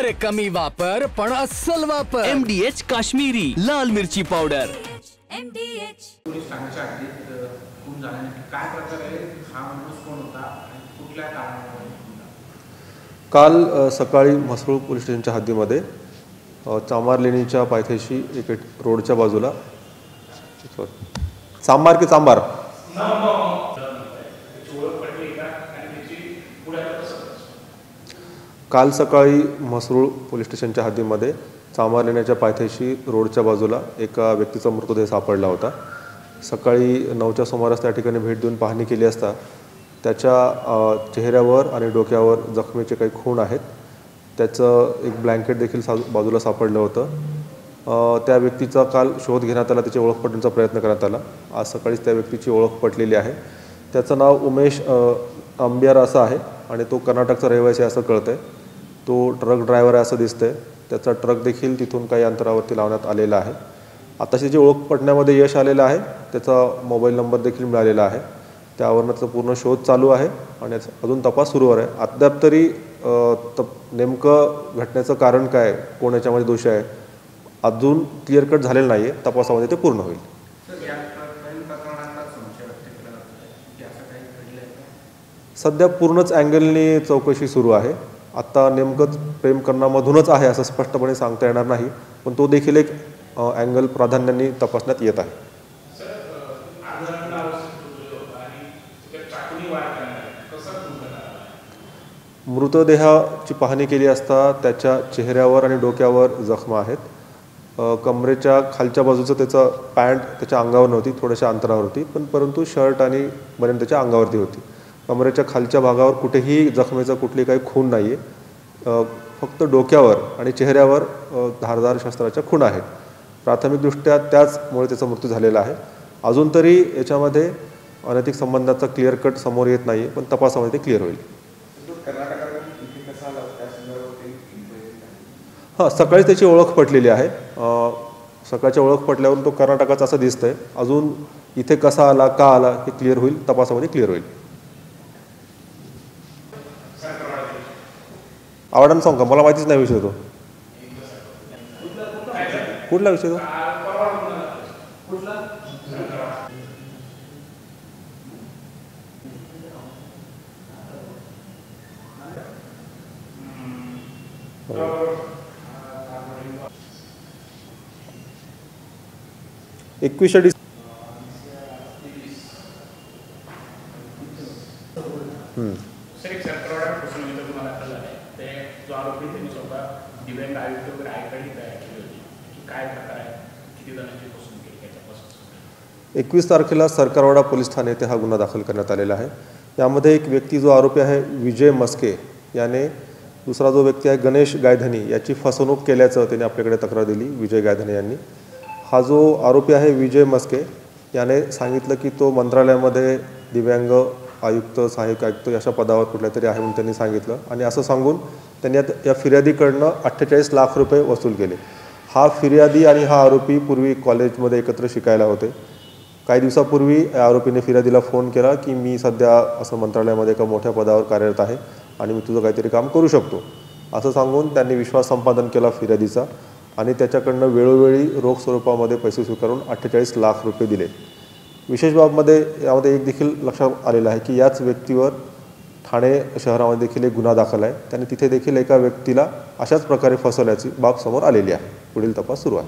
अरे कमी वापर पण अस्सल वापर. MDH काश्मीरी लाल मिरची पावडर. MDH पोलीस ठाण्याच्या हद्दीत खून झाल्याने काय प्रकार आहे, हा माणूस कोण होता आणि कुठल्या कारणामुळे? काल सकाळी म्हसरूळ पोलीस स्टेशनच्या हद्दीमध्ये चांभार लेणीच्या पायथ्याशी एक रोडच्या बाजूला चांभार की चांभार काल सकाळी म्हसरूळ पोलीस स्टेशनच्या हद्दीमध्ये चांभार लेण्याच्या पायथ्याशी रोडच्या बाजूला एका व्यक्तीचा मृतदेह सापडला होता. सकाळी 9च्या सुमारास त्या ठिकाणी भेट देऊन पाहणी केली असता त्याच्या चेहऱ्यावर आणि डोक्यावर जखमेचे काही खूण आहेत. त्याचं एक ब्लँकेट देखील बाजूला सापडलं होतं. त्या व्यक्तीचा काल शोध घेण्यात आला, त्याची ओळख पटण्याचा प्रयत्न करण्यात आला. आज सकाळीच त्या व्यक्तीची ओळख पटलेली आहे. त्याचं नाव उमेश अंबियार असं आहे आणि तो कर्नाटकचा रहिवासी असं कळतं आहे. तो ट्रक ड्रायव्हर आहे असं दिसतंय. त्याचा ट्रक देखील तिथून काही अंतरावरती लावण्यात आलेला आहे. आताशी त्याची ओळख पटण्यामध्ये यश आलेलं आहे. त्याचा मोबाईल नंबर देखील मिळालेला आहे. त्यावरनं त्याचा पूर्ण शोध चालू आहे आणि अजून तपास सुरू आहे. अद्याप तरी नेमकं घटनेचं कारण काय, कोण याच्यामध्ये दोषी आहे, अजून क्लिअर कट झालेलं नाही आहे. तपासामध्ये ते पूर्ण होईल. सध्या पूर्णच अँगलनी चौकशी सुरू आहे. आत्ता नेमकंच प्रेम करण्यामधूनच आहे असं स्पष्टपणे सांगता येणार नाही, पण तो देखील एक अँगल प्राधान्याने तपासण्यात येत आहे. मृतदेहाची पाहणी केली असता त्याच्या चेहऱ्यावर आणि डोक्यावर जखमा आहेत. कमरेच्या खालच्या बाजूचं त्याचं पॅन्ट त्याच्या अंगावर नव्हती, थोड्याशा अंतरावर होती, परंतु शर्ट आणि बनियन त्याच्या अंगावरती होती. कमरेच्या खालच्या भागावर कुठेही जखमेचा कुठली काही खून नाही आहे. फक्त डोक्यावर आणि चेहऱ्यावर धारदार शस्त्राच्या खूण आहेत. प्राथमिकदृष्ट्या त्याचमुळे त्याचा मृत्यू झालेला आहे. अजून तरी याच्यामध्ये अनैतिक संबंधाचा क्लिअर कट समोर येत नाही, पण तपासामध्ये ते क्लिअर होईल. हां, सकाळी त्याची ओळख पटलेली आहे. सकाळच्या ओळख पटल्यावरून तो कर्नाटकाचा असं दिसतंय. अजून इथे कसा आला, का आला हे क्लिअर होईल, तपासामध्ये क्लिअर होईल. आवडा सांग का, मला माहितीच नाही विषय तो कुठला विषय तो. दिव्यांग आयुक्त वगैरे आयकडे तयार केली होती की काय प्रकार आहे, किती जणांची फसवणूक केली त्याच्यापासून. 21 तारखेला सरकारवाडा पोलीस ठाणे येथे हा गुन्हा दाखल करण्यात आलेला आहे. यामध्ये एक व्यक्ती जो आरोपी आहे विजय मस्के याने दुसरा जो व्यक्ती आहे गणेश गायधनी याची फसवणूक केल्याचं त्याने आपल्याकडे तक्रार दिली. विजय गायधनी यांनी हा जो आरोपी आहे विजय मस्के याने सांगितलं की तो मंत्रालयामध्ये दिव्यांग आयुक्त, सहाय्यक आयुक्त अशा पदावर कुठल्या तरी आहे म्हणून त्यांनी सांगितलं आणि असं सांगून त्यांनी या फिर्यादीकडनं 48 लाख रुपये वसूल केले. हा फिर्यादी आणि हा आरोपी पूर्वी कॉलेजमध्ये एकत्र शिकायला होते. काही दिवसापूर्वी या आरोपीने फिर्यादीला फोन केला की मी सध्या असं मंत्रालयामध्ये एका मोठ्या पदावर कार्यरत आहे आणि मी तुझं काहीतरी काम करू शकतो असं सांगून त्यांनी विश्वास संपादन केला फिर्यादीचा आणि त्याच्याकडनं वेळोवेळी रोख स्वरूपामध्ये पैसे स्वीकारून 48 लाख रुपये दिले. विशेष बाबमध्ये यामध्ये एक देखील लक्षात आलेलं आहे की याच व्यक्तीवर ठाणे शहरामध्ये देखील एक गुन्हा दाखल आहे. त्याने तिथे देखील एका व्यक्तीला अशाच प्रकारे फसवल्याची बाब समोर आलेली आहे. पुढील तपास सुरू आहे.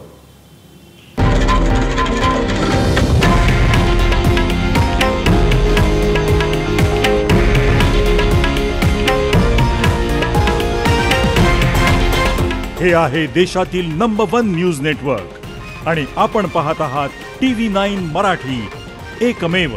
हे आहे देशातील नंबर 1 न्यूज नेटवर्क आणि आपण पाहत आहात TV9 मराठी, एकमेव.